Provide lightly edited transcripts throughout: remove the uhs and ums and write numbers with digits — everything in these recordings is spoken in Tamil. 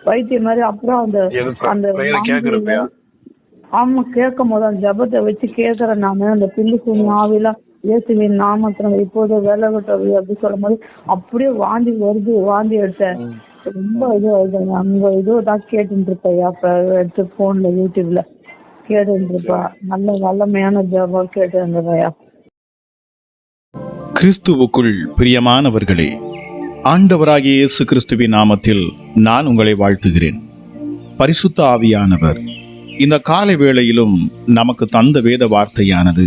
வைத்தியம் மாதிரி. அப்புறம் அந்த ஆமா கேட்கும் போது அந்த ஜபத்தை வச்சு கேட்கறேன் நானு. அந்த பில்லு சூனி ஆவிலாம் இயேசுவின் நாமத்துல இப்போது வேலை விட்டது அப்படி சொல்லும் போது அப்படியே வாந்தி வருது. வாந்தி எடுத்தேன். ரொம்ப இது அங்க இதுதான் கேட்டுட்டு இருப்பையா. அப்ப எடுத்து போன்ல யூடியூப்ல கேட்டுட்டு இருப்பா. நல்ல வல்லமையான ஜபம் கேட்டு இருந்ததையா. கிறிஸ்துவுக்குள் பிரியமானவர்களே, ஆண்டவராகிய இயேசு கிறிஸ்துவின் நாமத்தில் நான் உங்களை வாழ்த்துகிறேன். பரிசுத்த ஆவியானவர் இந்த காலை வேளையிலும் நமக்கு தந்த வேத வார்த்தையானது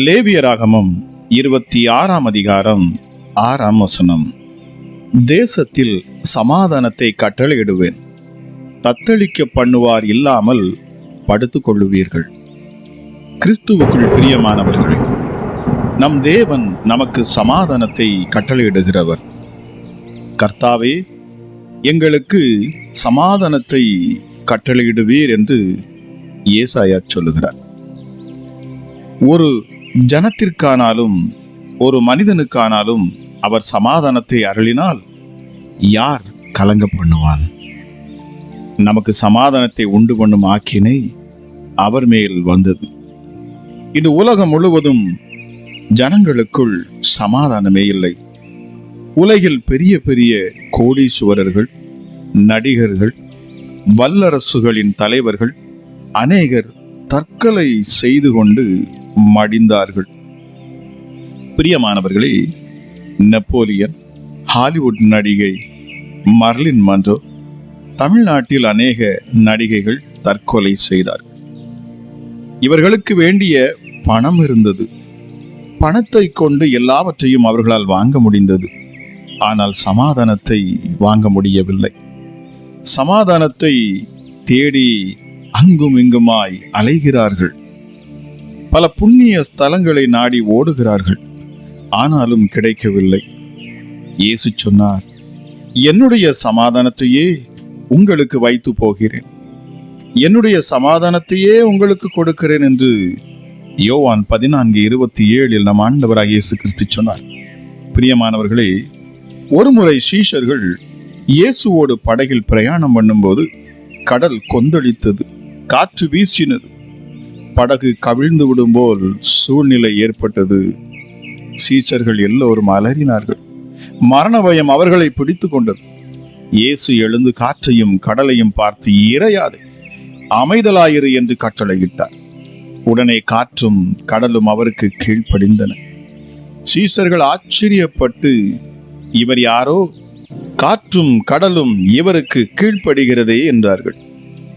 லேவியராகமம் 26ஆம் அதிகாரம் 6ஆம் வசனம். தேசத்தில் சமாதானத்தை கட்டளையிடுவேன், தத்தளிக்க பண்ணுவார் இல்லாமல் படுத்துக் கொள்ளுவீர்கள். கிறிஸ்துவுக்குள் பிரியமானவர்களே, நம் தேவன் நமக்கு சமாதானத்தை கட்டளையிடுகிறவர். கர்த்தாவே, எங்களுக்கு சமாதானத்தை கட்டளையிடுவீர் என்று ஏசாயா சொல்லுகிறார். ஒரு ஜனத்திற்கானாலும் ஒரு மனிதனுக்கானாலும் அவர் சமாதானத்தை அருளினால் யார் கலங்க பண்ணுவான்? நமக்கு சமாதானத்தை உண்டு பண்ணும் ஆக்கினை அவர் மேல் வந்தது. இந்த உலகம் முழுவதும் ஜனங்களுக்குள் சமாதானமே இல்லை. உலகில் பெரிய பெரிய கோடீஸ்வரர்கள், நடிகர்கள், வல்லரசுகளின் தலைவர்கள் அநேகர் தற்கொலை செய்து கொண்டு மடிந்தார்கள். பிரியமானவர்களே, நெப்போலியன், ஹாலிவுட் நடிகை மர்லின் மன்றோ, தமிழ்நாட்டில் அநேக நடிகைகள் தற்கொலை செய்தார்கள். இவர்களுக்கு வேண்டிய பணம் இருந்தது. பணத்தை கொண்டு எல்லாவற்றையும் அவர்களால் வாங்க முடிந்தது. ஆனால் சமாதானத்தை வாங்க முடியவில்லை. சமாதானத்தை தேடி அங்கும் இங்குமாய் அலைகிறார்கள். பல புண்ணிய ஸ்தலங்களை நாடி ஓடுகிறார்கள். ஆனாலும் கிடைக்கவில்லை. இயேசு சொன்னார், என்னுடைய சமாதானத்தையே உங்களுக்கு வைத்து போகிறேன், என்னுடைய சமாதானத்தையே உங்களுக்கு கொடுக்கிறேன் என்று யோவான் 14:27 நம் ஆண்டவராகிய இயேசு கிறிஸ்து சொன்னார். பிரியமானவர்களே, ஒருமுறை சீஷர்கள் இயேசுவோடு படகில் பிரயாணம் பண்ணும்போது கடல் கொந்தளித்தது, காற்று வீசினது, படகு கவிழ்ந்து விடும் போல் சூழ்நிலை ஏற்பட்டது. சீஷர்கள் எல்லோரும் அலறினார்கள். மரண பயம் அவர்களை பிடித்து கொண்டது. இயேசு எழுந்து காற்றையும் கடலையும் பார்த்து, இறையாதே, அமைதலாயிரு என்று கட்டளையிட்டார். உடனே காற்றும் கடலும் அவருக்கு கீழ்ப்படிந்தன. சீஷர்கள் ஆச்சரியப்பட்டு, இவர் யாரோ, காற்றும் கடலும் இவருக்கு கீழ்ப்படுகிறதே என்றார்கள்.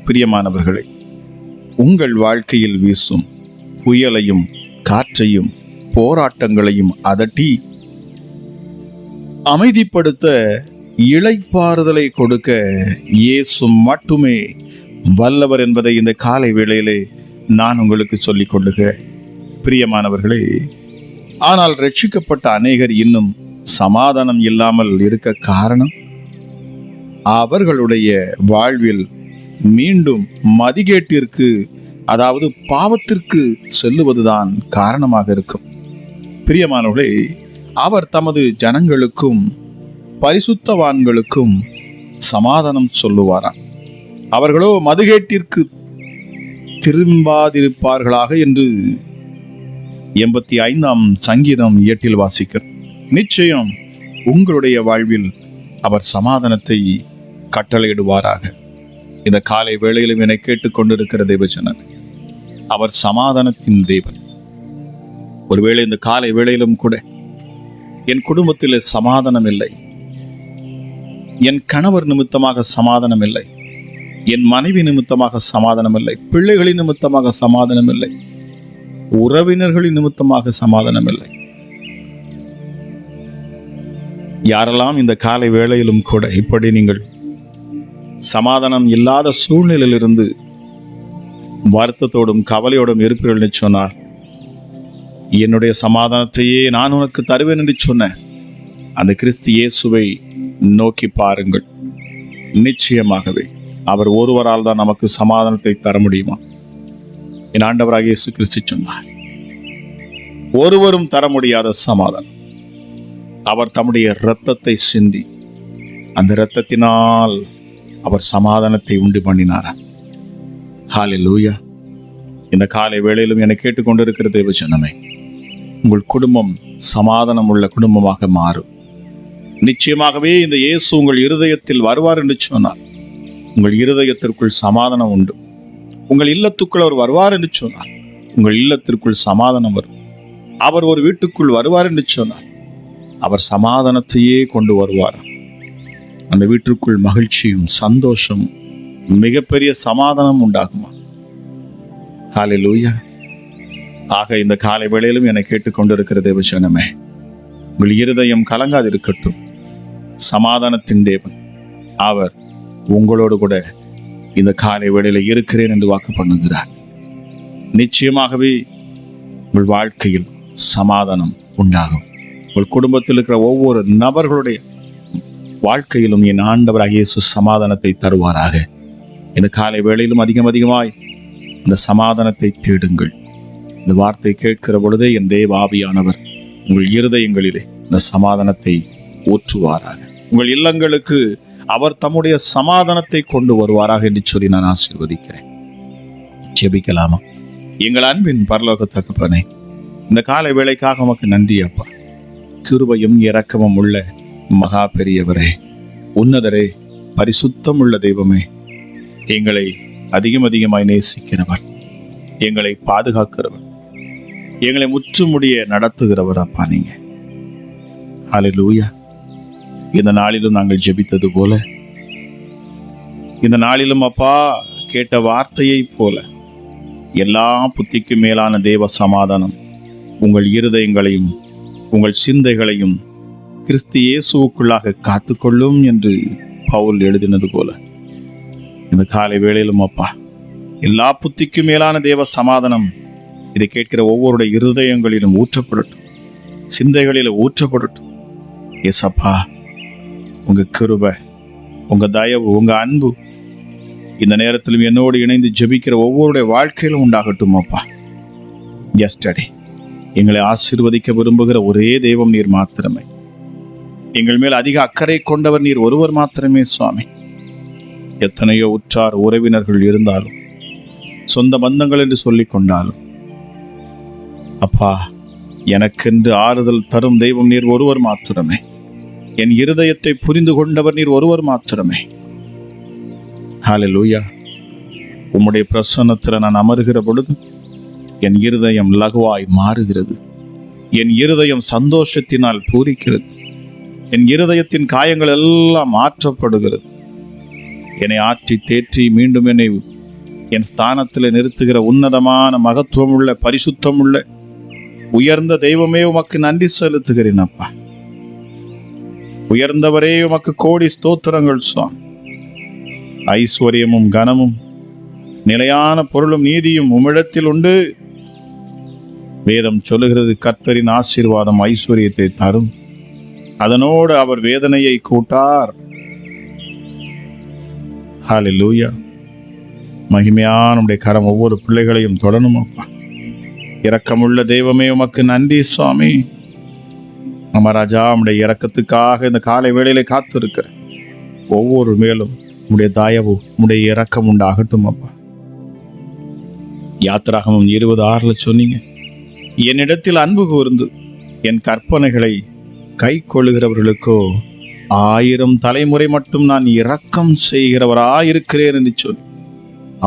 பிரியமானவர்களே, உங்கள் வாழ்க்கையில் வீசும் புயலையும் காற்றையும் போராட்டங்களையும் அதட்டி அமைதிப்படுத்த, இளைப்பாறுதலை கொடுக்க இயேசு மட்டுமே வல்லவர் என்பதை இந்த காலை வேளையிலே நான் உங்களுக்கு சொல்லிக் கொள்ளுகிறேன். பிரியமானவர்களே, ஆனால் ரட்சிக்கப்பட்ட அநேகர் இன்னும் சமாதானம் இல்லாமல் இருக்க காரணம், அவர்களுடைய வாழ்வில் மீண்டும் மதிகேட்டிற்கு, அதாவது பாவத்திற்கு செல்லுவதுதான் காரணமாக இருக்கும். பிரியமானவர்களே, அவர் தமது ஜனங்களுக்கும் பரிசுத்தவான்களுக்கும் சமாதானம் சொல்லுவாராம். அவர்களோ மதுகேட்டிற்கு திரும்பாதிருப்பார்களாக என்று 85ஆம் சங்கீதம் 8 வாசிக்கிறோம். நிச்சயம் உங்களுடைய வாழ்வில் அவர் சமாதானத்தை கட்டளையிடுவாராக. இந்த காலை வேளையிலும் என்னை கேட்டுக்கொண்டிருக்கிற தேவஜனன், அவர் சமாதானத்தின் தேவன். ஒருவேளை இந்த காலை வேளையிலும் கூட என் குடும்பத்தில் சமாதானம் இல்லை, என் கணவர் நிமித்தமாக சமாதானம் இல்லை, என் மனைவி நிமித்தமாக சமாதானம் இல்லை, பிள்ளைகளின் நிமித்தமாக சமாதானம் இல்லை, உறவினர்களின் நிமித்தமாக சமாதானம் இல்லை. யாரெல்லாம் இந்த காலை வேளையிலும் கூட இப்படி நீங்கள் சமாதானம் இல்லாத சூழ்நிலையிலிருந்து வருத்தத்தோடும் கவலையோடும் இருப்பீர்கள் சொன்னார், என்னுடைய சமாதானத்தையே நான் உனக்கு தருவேன் என்று சொன்ன அந்த கிறிஸ்து இயேசுவை நோக்கி பாருங்கள். நிச்சயமாகவே அவர் ஒருவரால் தான் நமக்கு சமாதானத்தை தர முடியுமா? என் ஆண்டவராகிய இயேசு கிறிஸ்து சொன்னார், ஒருவரும் தர முடியாத சமாதானம் அவர் தம்முடைய இரத்தத்தை சிந்தி, அந்த இரத்தத்தினால் அவர் சமாதானத்தை உண்டு பண்ணினாரா? ஹல்லேலூயா. இந்த காலை வேளையிலும் என்னை கேட்டுக்கொண்டிருக்கிற தேவ ஜனமே, உங்கள் குடும்பம் சமாதானம் உள்ள குடும்பமாக மாறும். நிச்சயமாகவே இந்த இயேசு உங்கள் இருதயத்தில் வருவார் என்று சொன்னார். உங்கள் இருதயத்திற்குள் சமாதானம் உண்டு. உங்கள் இல்லத்துக்குள் அவர் வருவார் என்று சொன்னார். உங்கள் இல்லத்திற்குள் சமாதானம் வரும். அவர் ஒரு வீட்டுக்குள் வருவார் என்று சொன்னார். அவர் சமாதானத்தையே கொண்டு வருவார். அந்த வீட்டிற்குள் மகிழ்ச்சியும் சந்தோஷமும் மிகப்பெரிய சமாதானம் உண்டாகுமா? ஹல்லேலூயா. ஆக இந்த காலை வேளையிலும் என்னை கேட்டுக்கொண்டிருக்கிற தேவ ஜனமே, உங்கள் இருதயம் கலங்காதிருக்கட்டும். சமாதானத்தின் தேவன் அவர் உங்களோடு கூட இந்த காலை வேளையில இருக்கிறேன் என்று வாக்கு பண்ணுகிறார். நிச்சயமாகவே உங்கள் வாழ்க்கையில் சமாதானம் உண்டாகும். உங்கள் குடும்பத்தில் இருக்கிற ஒவ்வொரு நபர்களுடைய வாழ்க்கையிலும் என் ஆண்டவராகிய இயேசு சமாதானத்தை தருவாராக. இந்த காலை வேளையிலும் அதிகமாய் இந்த சமாதானத்தை தேடுங்கள். இந்த வார்த்தை கேட்கிற பொழுதே என் தேவ ஆவியானவர் உங்கள் இருதயங்களிலே இந்த சமாதானத்தை ஊற்றுவாராக. உங்கள் இல்லங்களுக்கு அவர் தம்முடைய சமாதானத்தை கொண்டு வருவாராக என்று சொல்லி நான் ஆசீர்வதிக்கிறேன். ஜெபிக்கலாமா? எங்கள் அன்பின் பரலோக தகப்பனே, இந்த காலை வேளைக்காக உமக்கு நன்றி அப்பா. கிருபையும் இரக்கமும் உள்ள மகா பெரியவரே, உன்னதரே, பரிசுத்தம் உள்ள தெய்வமே, எங்களை அதிகமாய் நேசிக்கிறவர், எங்களை பாதுகாக்கிறவர், எங்களை முற்றுமுடிய நடத்துகிறவர் அப்பா நீங்க. ஹல்லேலூயா. இந்த நாளிலும் நாங்கள் ஜெபித்தது போல, இந்த நாளிலும் அப்பா கேட்ட வார்த்தையை போல எல்லா புத்திக்கும் மேலான தேவ சமாதானம் உங்கள் இருதயங்களையும் உங்கள் சிந்தைகளையும் கிறிஸ்து இயேசுவுக்குள்ளாக காத்துக்கொள்ளும் என்று பவுல் எழுதினது போல இந்த காலை வேளையிலும் அப்பா எல்லா புத்திக்கும் மேலான தேவ சமாதானம் இதை கேட்கிற ஒவ்வொருடைய இருதயங்களிலும் ஊற்றப்படட்டும், சிந்தைகளிலும் ஊற்றப்படட்டும். ஏசப்பா, உங்க கிருபை, உங்க தயவு, உங்க அன்பு இந்த நேரத்திலும் என்னோடு இணைந்து ஜெபிக்கிற ஒவ்வொருடைய வாழ்க்கையிலும் உண்டாகட்டும் அப்பா. எஸ்டர்டே எங்களை ஆசீர்வதிக்க விரும்புகிற ஒரே தெய்வம் நீர் மாத்திரமே. எங்கள் மேல் அதிக அக்கறை கொண்டவர் நீர் ஒருவர் மாத்திரமே சுவாமி. எத்தனையோ உற்றார் உறவினர்கள் இருந்தாலும், சொந்த பந்தங்கள் என்று சொல்லிக் கொண்டாலும் அப்பா, எனக்கென்று ஆறுதல் தரும் தெய்வம் நீர் ஒருவர் மாத்திரமே. என் இருதயத்தை புரிந்து கொண்டவர் நீர் ஒருவர் மாத்திரமே. ஹல்லேலூயா. உம்முடைய பிரசன்னத்தில் நான் அமர்கிற பொழுது என் இருதயம் லகுவாய் மாறுகிறது. என் இருதயம் சந்தோஷத்தினால் பூரிக்கிறது. என் இருதயத்தின் காயங்கள் எல்லாம் மாற்றப்படுகிறது. என்னை ஆற்றி தேற்றி மீண்டும் என்னை என் ஸ்தானத்தில் நிறுத்துகிற உன்னதமான மகத்துவமுள்ள பரிசுத்தமுள்ள உயர்ந்த தெய்வமே உமக்கு நன்றி செலுத்துகிறேன் அப்பா. உயர்ந்தவரே உமக்கு கோடி ஸ்தோத்திரங்கள் சுவாமி. ஐஸ்வர்யமும் கனமும் நிலையான பொருளும் நீதியும் உம்மிடத்தில் உண்டு. வேதம் சொல்லுகிறது, கர்த்தரின் ஆசீர்வாதம் ஐஸ்வர்யத்தை தரும், அதனோடு அவர் வேதனையை கூட்டார். ஹல்லேலூயா. மகிமையான உம்முடைய கரம் ஒவ்வொரு பிள்ளைகளையும் தொடரும் அப்பா. இரக்கமுள்ள தெய்வமே உமக்கு நன்றி சுவாமி. அமராஜா, உம்முடைய இரக்கத்துக்காக இந்த காலை வேளையிலே காத்திருக்கிற ஒவ்வொரு மேலும் உம்முடைய தயவு, உம்முடைய இரக்கம் உண்டாகட்டும் அப்பா. யாத்திராகமம் 20:6 சொன்னீங்க, என்னிடத்தில் அன்பு கூர்ந்து என் கற்பனைகளை கை கொள்ளுகிறவர்களுக்கோ 1000 தலைமுறை மட்டும் நான் இரக்கம் செய்கிறவராயிருக்கிறேன் என்று சொல்லி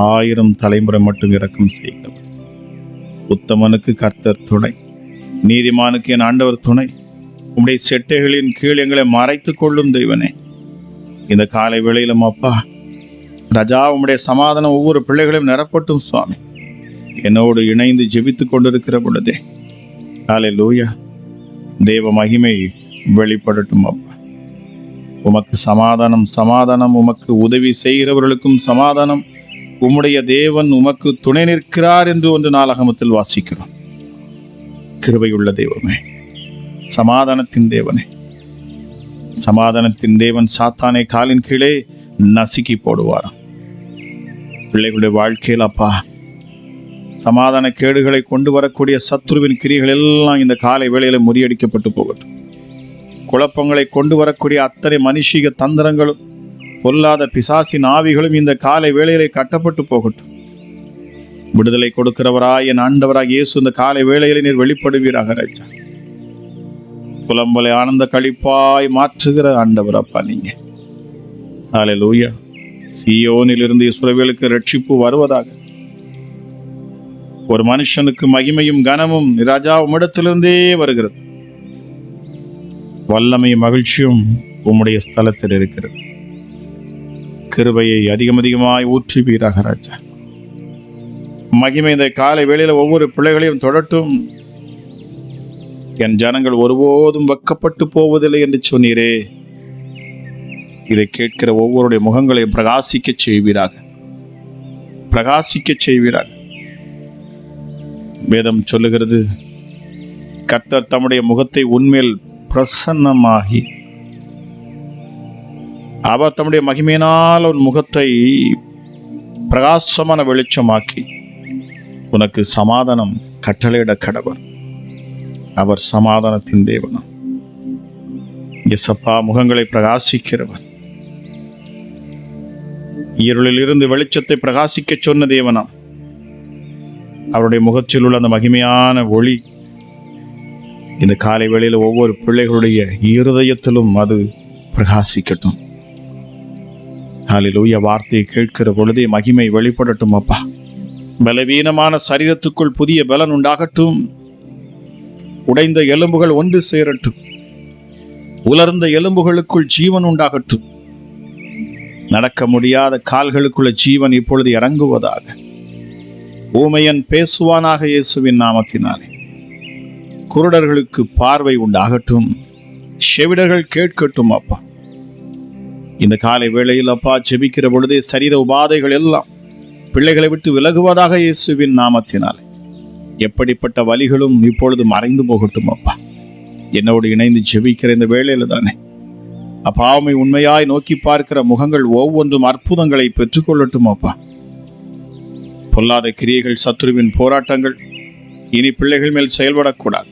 1000 தலைமுறை மட்டும் இரக்கம் செய்கிறவர். உத்தமனுக்கு கர்த்தர் துணை, நீதிமானுக்கு என் ஆண்டவர் துணை. உம்முடைய செட்டைகளின் கீழ் எங்களை மறைத்து கொள்ளும் தெய்வனே, இந்த காலை வேளையிலும் அப்பா ராஜா, உம்முடைய சமாதானம் ஒவ்வொரு பிள்ளைகளையும் நிரப்பட்டும் சுவாமி. என்னோடு இணைந்து ஜெபித்து கொண்டிருக்கிற பொழுதே ஹல்லேலூயா, தேவ மகிமை வெளிப்படட்டும் அப்பா. உமக்கு சமாதானம், சமாதானம். உமக்கு உதவி செய்கிறவர்களுக்கும் சமாதானம். உம்முடைய தேவன் உமக்கு துணை நிற்கிறார் என்று 1 நாளாகமத்தில் வாசிக்கிறோம். கிருபையுள்ள தெய்வமே, சமாதானத்தின் தேவனே, சமாதானத்தின் தேவன் சாத்தானை காலின் கீழே நசுக்கி போடுவாராம். பிள்ளைகளுடைய வாழ்க்கையில் அப்பா சமாதான கேடுகளை கொண்டு வரக்கூடிய சத்ருவின் கிரிகள் எல்லாம் இந்த காலை வேளையில முறியடிக்கப்பட்டு போகட்டும். குழப்பங்களை கொண்டு வரக்கூடிய அத்தனை மனுஷிக தந்திரங்களும் பொல்லாத பிசாசின் ஆவிகளும் இந்த காலை வேளையிலே கட்டப்பட்டு போகட்டும். விடுதலை கொடுக்கிறவராய் என் ஆண்டவராய் இயேசு இந்த காலை வேளையிலே நீர் வெளிப்படுவீராக ராஜா. புலம்பலை ஆனந்த களிப்பாய் மாற்றுகிற ஆண்டவர் அப்பா நீங்க. ஹல்லேலூயா. சீயோனிலிருந்து இஸ்ரவேலுக்கு ரட்சிப்பு வருவதாக. ஒரு மனுஷனுக்கு மகிமையும் கனமும் ராஜா உம்மிடத்திலிருந்தே வருகிறது. வல்லமையும் மகிழ்ச்சியும் உம்முடைய ஸ்தலத்தில் இருக்கிறது. கிருபையை அதிகமாய் ஊற்றுவீராக ராஜா. மகிமை இந்த காலை வேளையில ஒவ்வொரு பிள்ளைகளையும் தொடட்டும். என் ஜனங்கள் ஒருபோதும் வெட்கப்பட்டு போவதில்லை என்று சொன்னீரே. இதை கேட்கிற ஒவ்வொருடைய முகங்களையும் பிரகாசிக்க செய்வீராக, பிரகாசிக்க செய்வீராக. வேதம் சொல்லுகிறது, கர்த்தர் தம்முடைய முகத்தை உன்மேல் பிரசன்னமாகி அவர் தம்முடைய மகிமையினால் உன் முகத்தை பிரகாசமான வெளிச்சமாக்கி உனக்கு சமாதானம் கட்டளையிட கடவர். அவர் சமாதானத்தின் தேவன். இயேசப்பா முகங்களை பிரகாசிக்கிறவர். இருளில் இருந்து வெளிச்சத்தை பிரகாசிக்க சொன்ன தேவனாம். அவருடைய முகத்தில் உள்ள அந்த மகிமையான ஒளி இந்த காலை வேளையில் ஒவ்வொரு பிள்ளைகளுடைய இருதயத்திலும் அது பிரகாசிக்கட்டும். ஹல்லேலூயா. வார்த்தையை கேட்கிற பொழுதே மகிமை வெளிப்படட்டும் அப்பா. பலவீனமான சரீரத்துக்குள் புதிய பலன் உண்டாகட்டும். உடைந்த எலும்புகள் ஒன்று சேரட்டும். உலர்ந்த எலும்புகளுக்குள் ஜீவன் உண்டாகட்டும். நடக்க முடியாத கால்களுக்குள்ள ஜீவன் இப்பொழுது இறங்குவதாக. ஊமையன் பேசுவானாக இயேசுவின் நாமத்தினாலே. குருடர்களுக்கு பார்வை உண்டாகட்டும். செவிடர்கள் கேட்கட்டும் அப்பா. இந்த காலை வேளையில் அப்பா ஜெபிக்கிற பொழுதே சரீர உபாதைகள் எல்லாம் பிள்ளைகளை விட்டு விலகுவதாக இயேசுவின் நாமத்தினாலே. எப்படிப்பட்ட வலிகளும் இப்பொழுது மறைந்து போகட்டும் அப்பா. என்னோடு இணைந்து ஜெபிக்கிற இந்த வேளையில தானே அப்பாவை உண்மையாய் நோக்கி பார்க்கிற முகங்கள் ஒவ்வொன்றும் அற்புதங்களை பெற்றுக்கொள்ளட்டும் அப்பா. பொல்லாத கிரியைகள், சத்துருவின் போராட்டங்கள் இனி பிள்ளைகள் மேல் செயல்படக்கூடாது.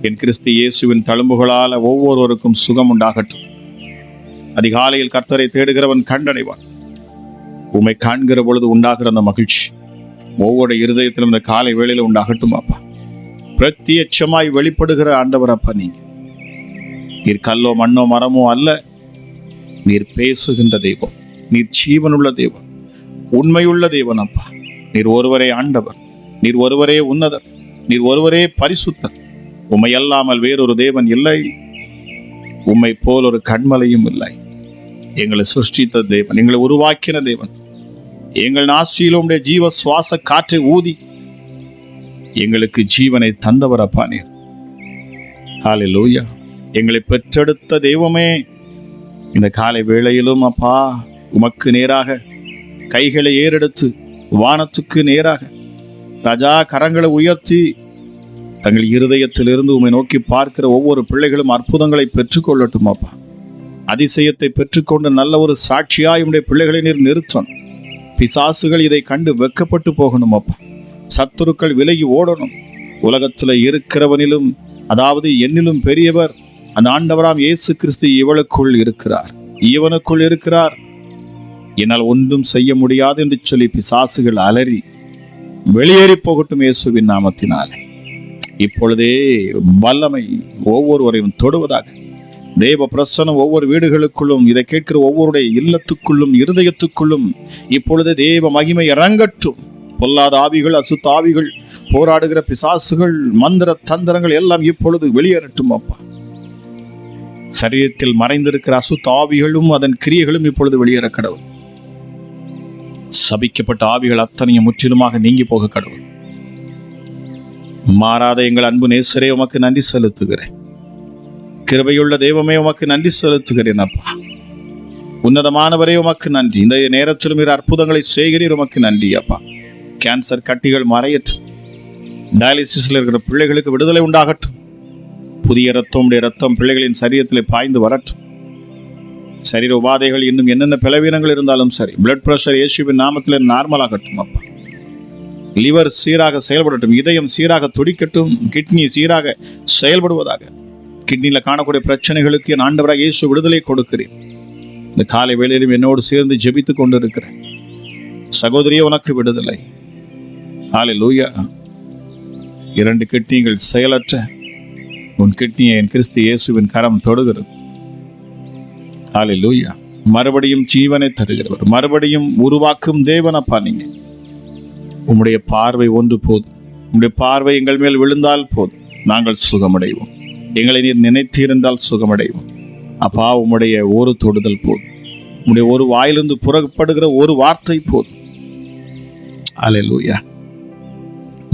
என் கிறிஸ்து இயேசுவின் தழும்புகளால் ஒவ்வொருவருக்கும் சுகம் உண்டாகட்டும். அதிகாலையில் கர்த்தரை தேடுகிறவன் கண்டடைவான். உம்மை காண்கிற பொழுது உண்டாகிற அந்த மகிழ்ச்சி ஒவ்வொரு இருதயத்திலும் இந்த காலை வேளையில உண்டாகட்டும் அப்பா. பிரத்யட்சமாய் வெளிப்படுகிற ஆண்டவர் அப்பா நீங்க. நீர் கல்லோ மண்ணோ மரமோ அல்ல. நீர் பேசுகின்ற தெய்வம். நீர் ஜீவனுள்ள தெய்வம், உண்மையுள்ள தேவன் அப்பா. நீர் ஒருவரே ஆண்டவர். நீர் ஒருவரே உன்னதர். நீர் ஒருவரே பரிசுத்தர். உம்மை அல்லாமல் வேறொரு தேவன் இல்லை. உம்மை போல் ஒரு கண்மலையும் இல்லை. எங்களை சிருஷ்டித்த தேவன், எங்களை உருவாக்கின தேவன், எங்கள் நாசியில் உம்முடைய ஜீவ சுவாச காற்றை ஊதி எங்களுக்கு ஜீவனை தந்தவர் அப்பா நீர். ஹல்லேலூயா. எங்களை பெற்றெடுத்த தெய்வமே, இந்த காலை வேளையிலும் அப்பா உமக்கு நேராக கைகளை ஏறெடுத்து வானத்துக்கு நேராக ராஜா கரங்களை உயர்த்தி தங்கள் இருதயத்திலிருந்து உம்மை நோக்கி பார்க்கிற ஒவ்வொரு பிள்ளைகளும் அற்புதங்களை பெற்றுக்கொள்ளட்டும் அப்பா. அதிசயத்தை பெற்றுக்கொண்ட நல்ல ஒரு சாட்சியாய் உம்முடைய பிள்ளைகளை நீர் நிறுத்தணும். பிசாசுகள் இதை கண்டு வெட்கப்பட்டு போகணும் அப்பா. சத்துருக்கள் விலகி ஓடணும். உலகத்தில் இருக்கிறவனிலும், அதாவது என்னிலும் பெரியவர் அந்த ஆண்டவராம் இயேசு கிறிஸ்து இவளுக்குள் இருக்கிறார், இவனுக்குள் இருக்கிறார். என்னால் ஒன்றும் செய்ய முடியாது என்று சொல்லி பிசாசுகள் அலறி வெளியேறி போகட்டும் இயேசுவின் நாமத்தினாலே. இப்பொழுதே வல்லமை ஒவ்வொருவரையும் தொடுவதாக. தேவ பிரசனம் ஒவ்வொரு வீடுகளுக்குள்ளும், இதை கேட்கிற ஒவ்வொருடைய இல்லத்துக்குள்ளும் இருதயத்துக்குள்ளும் இப்பொழுது தேவ மகிமை இறங்கட்டும். பொல்லாத ஆவிகள், அசுத்த ஆவிகள், போராடுகிற பிசாசுகள், மந்திர தந்திரங்கள் எல்லாம் இப்பொழுது வெளியேறட்டும் அப்பா. சரீரத்தில் மறைந்திருக்கிற அசுத்த ஆவிகளும் அதன் கிரியைகளும் இப்பொழுது வெளியேற கடவுள். சபிக்கப்பட்ட ஆவிகள் அத்தனையும் முற்றிலுமாக நீங்கி போக கடவுள். மாறாத எங்கள் அன்பு நேசரே உமக்கு நன்றி செலுத்துகிறேன். கிருபையுள்ள தெய்வமே உமக்கு நன்றி செலுத்துகிறேன் அப்பா. உன்னதமானவரே உமக்கு நன்றி. இந்த நேரத்திலும் இரு அற்புதங்களை செய்கிறீர், உமக்கு நன்றி அப்பா. கேன்சர் கட்டிகள் மறையட்டும். டயாலிசிஸ்ல இருக்கிற பிள்ளைகளுக்கு விடுதலை உண்டாகட்டும். புதிய ரத்தம் பிள்ளைகளின் சரீரத்தில் பாய்ந்து வரட்டும். சரீர உபாதைகள் இன்னும் என்னென்ன பலவீனங்கள் இருந்தாலும் சரி, பிளட் பிரஷர் இயேசுவின் நாமத்தில் நார்மலாகட்டும் அப்பா. லிவர் சீராக செயல்படட்டும். இதயம் சீராக துடிக்கட்டும். கிட்னி சீராக செயல்படுவதாக. கிட்னியில் காணக்கூடிய பிரச்சனைகளுக்கு என் ஆண்டவராக இயேசு விடுதலை கொடுக்கிறேன். இந்த காலை வேளையிலும் என்னோடு சேர்ந்து ஜெபித்துக் கொண்டிருக்கிறேன் சகோதரியே, உனக்கு விடுதலை. ஹல்லேலூயா. 2 கிட்னிகள் செயலற்ற உன் கிட்னியை என் கிறிஸ்து இயேசுவின் கரம் தொடுகிறது. ஹல்லேலூயா. மறுபடியும் ஜீவனை தருகிறவர், மறுபடியும் உருவாக்கும் தேவனப்பா. நீங்க உம்முடைய பார்வை ஒன்று போதும். உம்முடைய பார்வை எங்கள் மேல் விழுந்தால் போதும், நாங்கள் சுகமடைவோம். எங்களை நீர் நினைத்திருந்தால் சுகமடைவோம். அப்பா, உம்முடைய ஒரு தொடுதல் போதும். உம்முடைய ஒரு வாயிலிருந்து புறப்படுகிற ஒரு வார்த்தை போதும். ஹல்லேலூயா.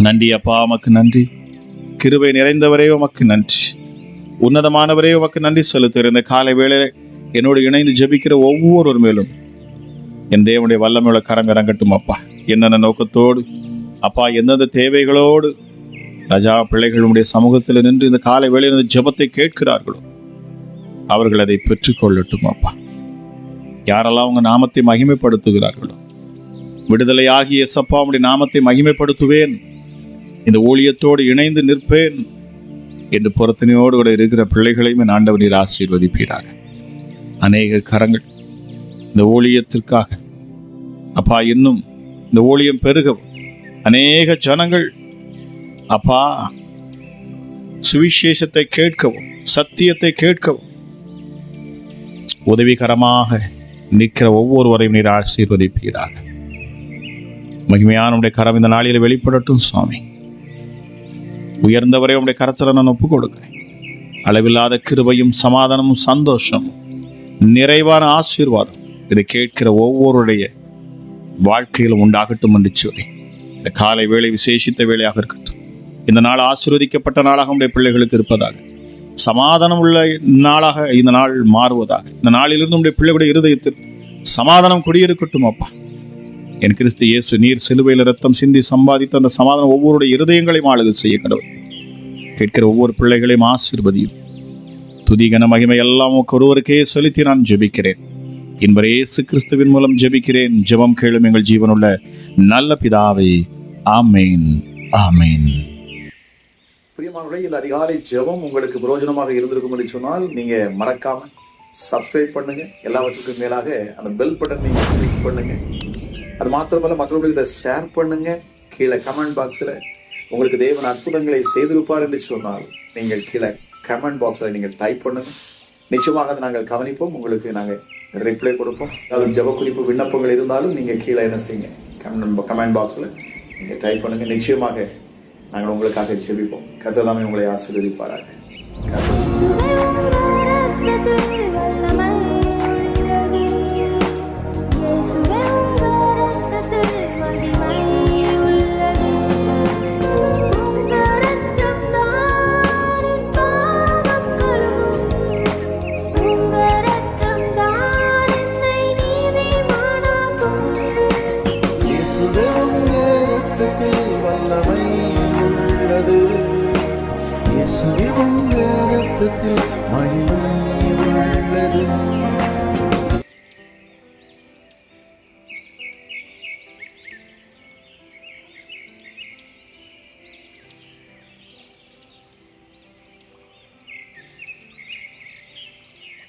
நன்றி அப்பா, உமக்கு நன்றி. கிருபை நிறைந்தவரே உமக்கு நன்றி. உன்னதமானவரே உமக்கு நன்றி செலுத்துகிறேன். இந்த காலை வேளையில என்னோடு இணைந்து ஜெபிக்கிற ஒவ்வொருவர் மேலும் என் தேவனுடைய வல்லமையுள்ள கரம் இறங்கட்டும் அப்பா. என்னென்ன நோக்கத்தோடு அப்பா, எந்தெந்த தேவைகளோடு ராஜா பிள்ளைகளுடைய சமூகத்தில் நின்று இந்த காலை வேளையில் இந்த ஜெபத்தை கேட்கிறார்களோ அவர்கள் அதை பெற்றுக்கொள்ளட்டும் அப்பா. யாரெல்லாம் உங்க நாமத்தை மகிமைப்படுத்துகிறார்களோ, விடுதலையாகிய இயேசப்பா உம்முடைய நாமத்தை மகிமைப்படுத்துவேன், இந்த ஊழியத்தோடு இணைந்து நிற்பேன் என்று பொருத்தனையோடு கூட இருக்கிற பிள்ளைகளையும் ஆண்டவர் நீர் ஆசீர்வதிப்பீராக. அநேக கரங்கள் இந்த ஊழியத்திற்காக அப்பா, இன்னும் இந்த ஊழியம் பெருகவும் அநேக ஜனங்கள் அப்பா சுவிசேஷத்தை கேட்கவும் சத்தியத்தை கேட்கவும் உதவிகரமாக நிற்கிற ஒவ்வொருவரையும் நீர் ஆசீர்வதிப்பீராக. மகிமையான உடைய கரம் இந்த நாளில் வெளிப்படட்டும் சுவாமி. உயர்ந்தவரை உடைய கரத்தில் நான் ஒப்புக் கொடுக்கிறேன். அளவில்லாத கிருபையும் சமாதானமும் சந்தோஷமும் நிறைவான ஆசீர்வாதம் இதை கேட்கிற ஒவ்வொருடைய வாழ்க்கையிலும் உண்டாகட்டும் என்று சொல்லி இந்த காலை வேளை விசேஷித்த வேளையாக இருக்கட்டும். இந்த நாள் ஆசீர்வதிக்கப்பட்ட நாளாக உடைய பிள்ளைகளுக்கு இருப்பதாக, சமாதானம் உள்ள நாளாக இந்த நாள் மாறுவதாக. இந்த நாளிலிருந்து உடைய பிள்ளைகளுடைய இருதயத்தில் சமாதானம் குடியிருக்கட்டும் அப்பா. என் கிறிஸ்து இயேசு நீர் சிலுவையில் ரத்தம் சிந்தி சம்பாதித்த அந்த சமாதானம் ஒவ்வொருடைய இருதயங்களையும் ஆளுகை செய்ய கடவுள். கேட்கிற ஒவ்வொரு பிள்ளைகளையும் ஆசீர்வதியும். துதிகன மகிமை எல்லாம் ஒருவருக்கே செலுத்தி நான் ஜெபிக்கிறேன். என்பவர் இயேசு கிறிஸ்துவின் மூலம் ஜெபிக்கிறேன். ஜெபம் கேளும் எங்கள் ஜீவனுள்ள நல்ல பிதாவே. ஆமேன், ஆமேன். பிரியமானவர்களே, இந்த அதிகாலை ஜெபம் உங்களுக்கு பிரயோஜனமாக இருந்திருக்கும் என்று சொன்னால் நீங்க மறக்காம சப்ஸ்கிரைப் பண்ணுங்க. எல்லாவற்றுக்கும் மேலாக அந்த பெல் பட்டன் நீங்க கிளிக் பண்ணுங்க. அது மாத்திரமல்ல, மற்றவர்களுக்கு இதை ஷேர் பண்ணுங்க. கீழே கமெண்ட் பாக்ஸில் உங்களுக்கு தேவன் அற்புதங்களை செய்திருப்பார் என்று சொன்னால் நீங்கள் கீழே கமெண்ட் பாக்ஸில் நீங்கள் டைப் பண்ணுங்க. நிச்சயமாக அதை நாங்கள் கவனிப்போம், உங்களுக்கு நாங்கள் ரிப்ளை கொடுப்போம். அதாவது ஜெப குறிப்பு விண்ணப்பங்கள் இருந்தாலும் நீங்கள் கீழே என்ன செய்யுங்க, கமெண்ட் பாக்ஸில் நீங்கள் டைப் பண்ணுங்க. நிச்சயமாக நாங்கள் உங்களுக்காக ஜெபிப்போம். கர்த்தர் தாமே உங்களை ஆசீர்வதிப்பாராக. வல்லமை உள்ளது.